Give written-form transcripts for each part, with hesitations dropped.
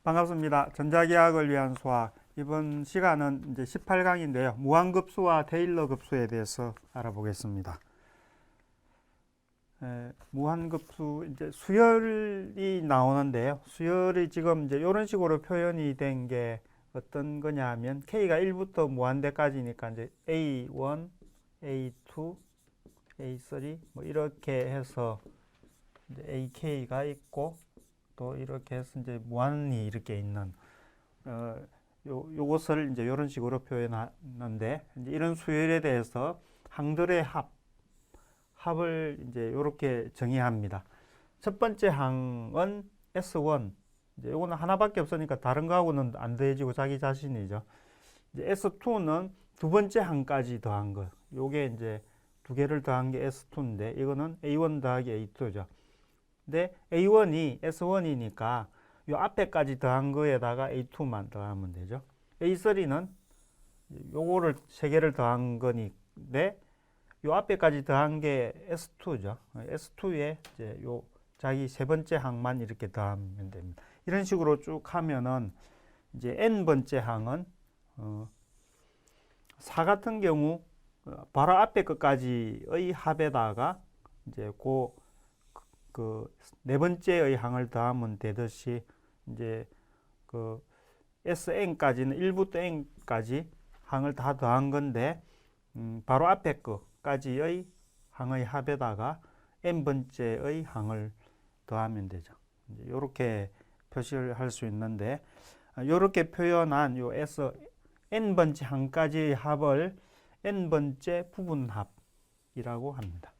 반갑습니다. 전자기하학을 위한 수학. 이번 시간은 이제 18강인데요. 무한급수와 테일러 급수에 대해서 알아보겠습니다. 무한급수, 이제 수열이 나오는데요. 수열이 지금 이제 이런 식으로 표현이 된 게 어떤 거냐 하면 K가 1부터 무한대까지니까 이제 A1, A2, A3 뭐 이렇게 해서 이제 AK가 있고 또 이렇게 해서 이제 무한이 이렇게 있는 요것을 이제 이런 식으로 표현하는데 이제 이런 수열에 대해서 항들의 합을 이제 이렇게 정의합니다. 첫 번째 항은 S1. 이제 요거는 하나밖에 없으니까 다른 거하고는 안 더해지고 자기 자신이죠. 이제 S2는 두 번째 항까지 더한 거. 요게 이제 두 개를 더한 게 S2인데 이거는 A1 더하기 A2죠. 근데 A1이 S1이니까 요 앞에까지 더한 거에다가 A2만 더하면 되죠. A3는 요거를 세 개를 더한 거니데 요 앞에까지 더한 게 S2죠. S2에 이제 요 자기 세 번째 항만 이렇게 더하면 됩니다. 이런 식으로 쭉 하면은 이제 N번째 항은 4 같은 경우 바로 앞에 것까지의 합에다가 이제 그 네 번째의 항을 더하면 되듯이 이제 그 SN까지는 1부터 N까지 항을 다 더한 건데 바로 앞에 거까지의 항의 합에다가 N번째의 항을 더하면 되죠. 이렇게 표시를 할 수 있는데 이렇게 표현한 요 N번째 항까지의 합을 N번째 부분합이라고 합니다.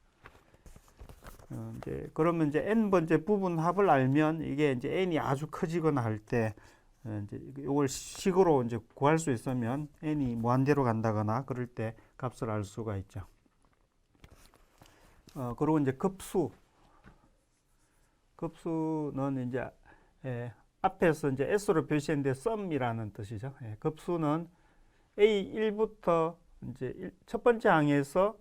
그러면 이제 N번째 부분합을 알면 이게 이제 N이 아주 커지거나 할 때 이제 이걸 식으로 이제 구할 수 있으면 N이 무한대로 간다거나 그럴 때 값을 알 수가 있죠. 그리고 이제 급수는 이제 앞에서 이제 S로 표시했는데 sum이라는 뜻이죠. 급수는 A1부터 이제 첫 번째 항에서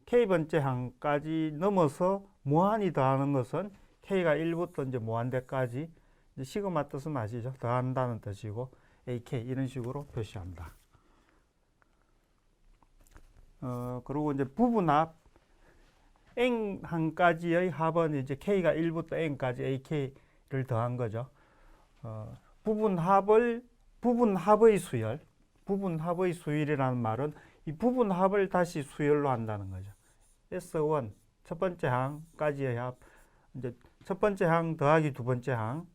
K번째 항까지 넘어서 무한히 더하는 것은 K가 1부터 이제 무한대까지 이제 시그마 뜻은 아시죠? 더한다는 뜻이고 AK 이런 식으로 표시한다. 그리고 이제 부분합 N 항까지의 합은 이제 K가 1부터 N까지 AK를 더한 거죠. 부분합의 수열이라는 말은 이 부분합을 다시 수열로 한다는 거죠. S1 첫 번째 항까지의 합, 이제 첫 번째 항 더하기 두 번째 항,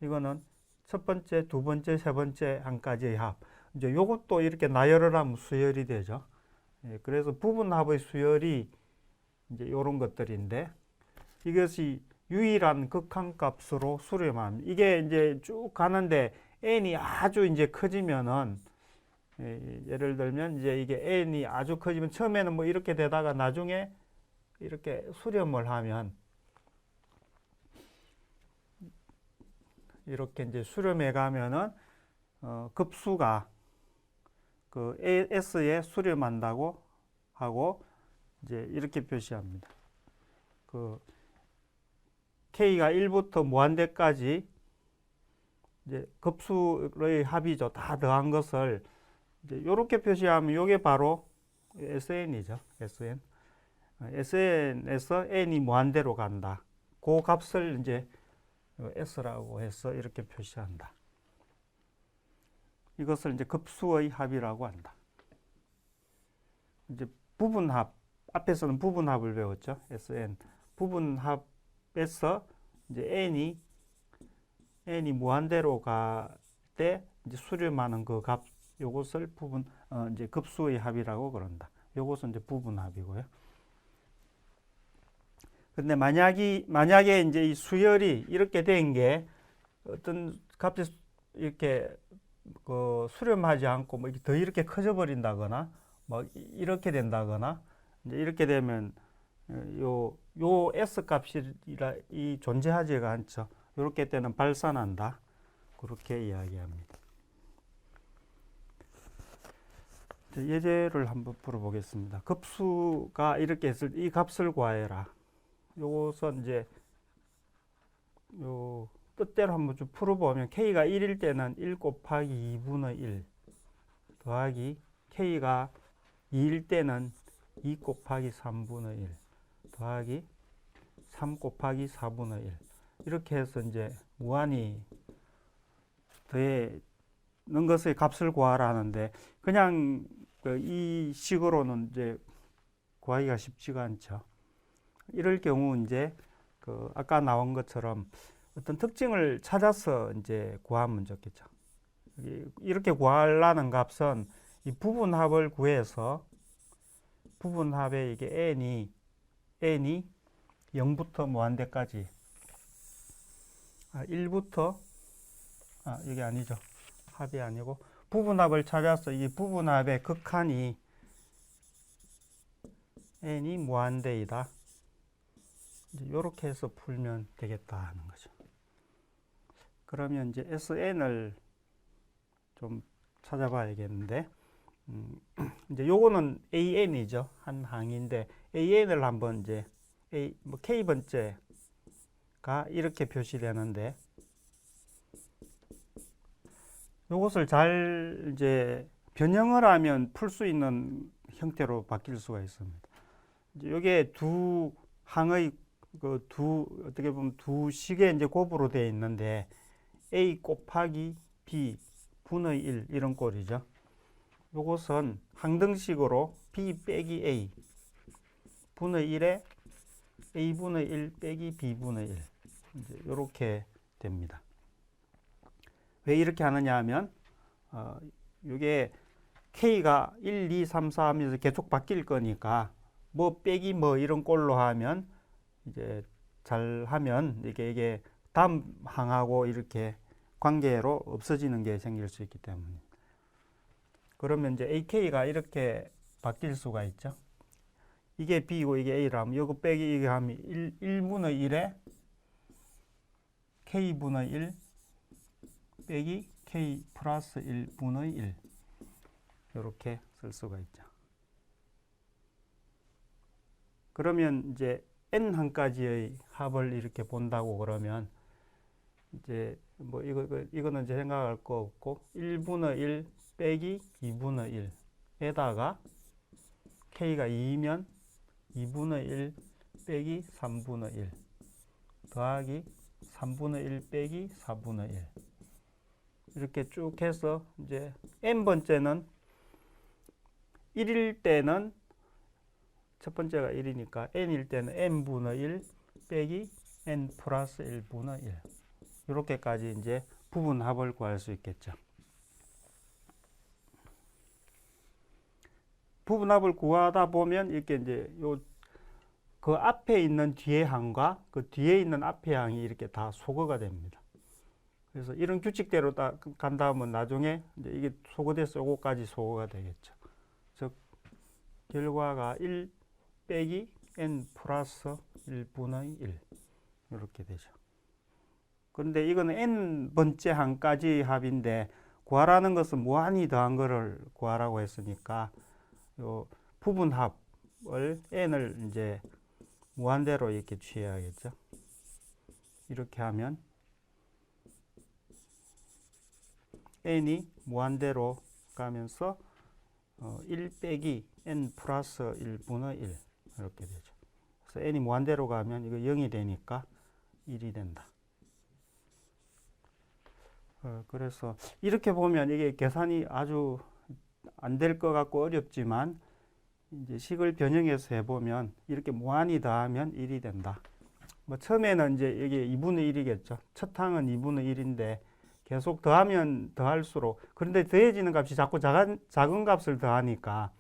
이거는 첫 번째, 두 번째, 세 번째 항까지의 합. 이제 요것도 이렇게 나열을 하면 수열이 되죠. 그래서 부분합의 수열이 이제 이런 것들인데 이것이 유일한 극한값으로 수렴합니다. 이게 이제 쭉 가는데 n이 아주 이제 커지면은 예를 들면 이제 이게 n이 아주 커지면 처음에는 뭐 이렇게 되다가 나중에 이렇게 수렴을 하면 이렇게 이제 수렴해 가면은 급수가 그 S에 수렴한다고 하고 이제 이렇게 표시합니다. 그 K가 1부터 무한대까지 이제 급수의 합이죠. 다 더한 것을 이제 이렇게 표시하면 이게 바로 SN이죠. SN. SN에서 N이 무한대로 간다. 그 값을 이제 S라고 해서 이렇게 표시한다. 이것을 이제 급수의 합이라고 한다. 이제 부분합, 앞에서는 부분합을 배웠죠. SN. 부분합에서 이제 N이 무한대로 갈 때 이제 수렴하는 그 값, 요것을 이제 급수의 합이라고 그런다. 요것은 이제 부분합이고요. 근데 만약에 이제 이 수열이 이렇게 된 게 어떤 값이 이렇게 수렴하지 않고 뭐 더 이렇게 커져 버린다거나 뭐 이렇게 된다거나 이제 이렇게 되면 요 S 값이 존재하지가 않죠. 이렇게 때는 발산한다. 그렇게 이야기합니다. 예제를 한번 풀어보겠습니다. 급수가 이렇게 했을 때 이 값을 구하여라. 요것은 이제 요 뜻대로 한번 좀 풀어보면 K가 1일 때는 1 곱하기 2분의 1 더하기 K가 2일 때는 2 곱하기 3분의 1 더하기 3 곱하기 4분의 1 이렇게 해서 이제 무한히 더해 는 것의 값을 구하라 하는데 그냥 이 식으로는 이제 구하기가 쉽지가 않죠. 이럴 경우 이제 아까 나온 것처럼 어떤 특징을 찾아서 이제 구하면 좋겠죠. 이렇게 구하려는 값은 이 부분합을 구해서 부분합에 이게 n이 0부터 무한대까지 1부터 이게 아니죠. 합이 아니고 부분합을 찾아서 이 부분합의 극한이 n이 무한대이다. 이렇게 해서 풀면 되겠다 하는 거죠. 그러면 이제 SN을 좀 찾아봐야겠는데, 이제 요거는 AN이죠. 한 항인데, AN을 한번 이제, K번째가 이렇게 표시되는데, 요것을 잘 이제 변형을 하면 풀 수 있는 형태로 바뀔 수가 있습니다. 이제 요게 두 항의 어떻게 보면 두 식의 이제 곱으로 되어 있는데, A 곱하기 B 분의 1 이런 꼴이죠. 요것은 항등식으로 B 빼기 A 분의 1에 A 분의 1 빼기 B 분의 1 이제 요렇게 됩니다. 왜 이렇게 하느냐 하면 요게 K가 1, 2, 3, 4 하면서 계속 바뀔 거니까 뭐 빼기 뭐 이런 꼴로 하면 이제 잘 하면 이게 다음 항하고 이렇게 관계로 없어지는 게 생길 수 있기 때문에 그러면 이제 AK가 이렇게 바뀔 수가 있죠. 이게 B고 이게 A라면 이거 빼기 이게 하면 1분의 1에 K분의 1 빼기 K 플러스 1분의 1 이렇게 쓸 수가 있죠. 그러면 이제 n 한 가지의 합을 이렇게 본다고 그러면 이제 뭐 이거는 이제 생각할 거 없고 1분의 1 빼기 2분의 1에다가 K가 2면 2분의 1 빼기 3분의 1 더하기 3분의 1 빼기 4분의 1 이렇게 쭉 해서 이제 n번째는 1일 때는 첫 번째가 1이니까 n일 때는 n분의 1 빼기 n 플러스 1분의 1 이렇게까지 이제 부분합을 구할 수 있겠죠. 부분합을 구하다 보면 이렇게 이제 그 앞에 있는 뒤의 항과 그 뒤에 있는 앞의 항이 이렇게 다 소거가 됩니다. 그래서 이런 규칙대로 딱 간다면 나중에 이제 이게 소거돼서 요거까지 소거가 되겠죠. 즉 결과가 1 빼기 n 플러스 1분의 1 이렇게 되죠. 그런데 이거는 n번째 항까지 합인데 구하라는 것은 무한히 더한 거를 구하라고 했으니까 요 부분합을 n을 이제 무한대로 이렇게 취해야겠죠. 이렇게 하면 n이 무한대로 가면서 1 빼기 n 플러스 1분의 1 이렇게 되죠. 그래서 n이 무한대로 가면 이거 0이 되니까 1이 된다. 그래서 이렇게 보면 이게 계산이 아주 안 될 것 같고 어렵지만 이제 식을 변형해서 해보면 이렇게 무한히 더하면 1이 된다. 뭐 처음에는 이제 이게 2분의 1이겠죠. 첫 항은 2분의 1인데 계속 더하면 더할수록 그런데 더해지는 값이 자꾸 작은 값을 더하니까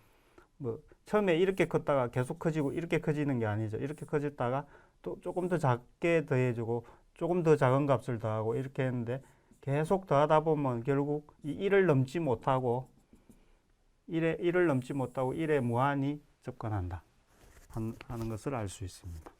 뭐 처음에 이렇게 컸다가 계속 커지고 이렇게 커지는 게 아니죠. 이렇게 커졌다가 또 조금 더 작게 더해주고 조금 더 작은 값을 더하고 이렇게 했는데 계속 더하다 보면 결국 이 1을 넘지 못하고 1을 넘지 못하고 1에 무한히 접근한다 하는 것을 알 수 있습니다.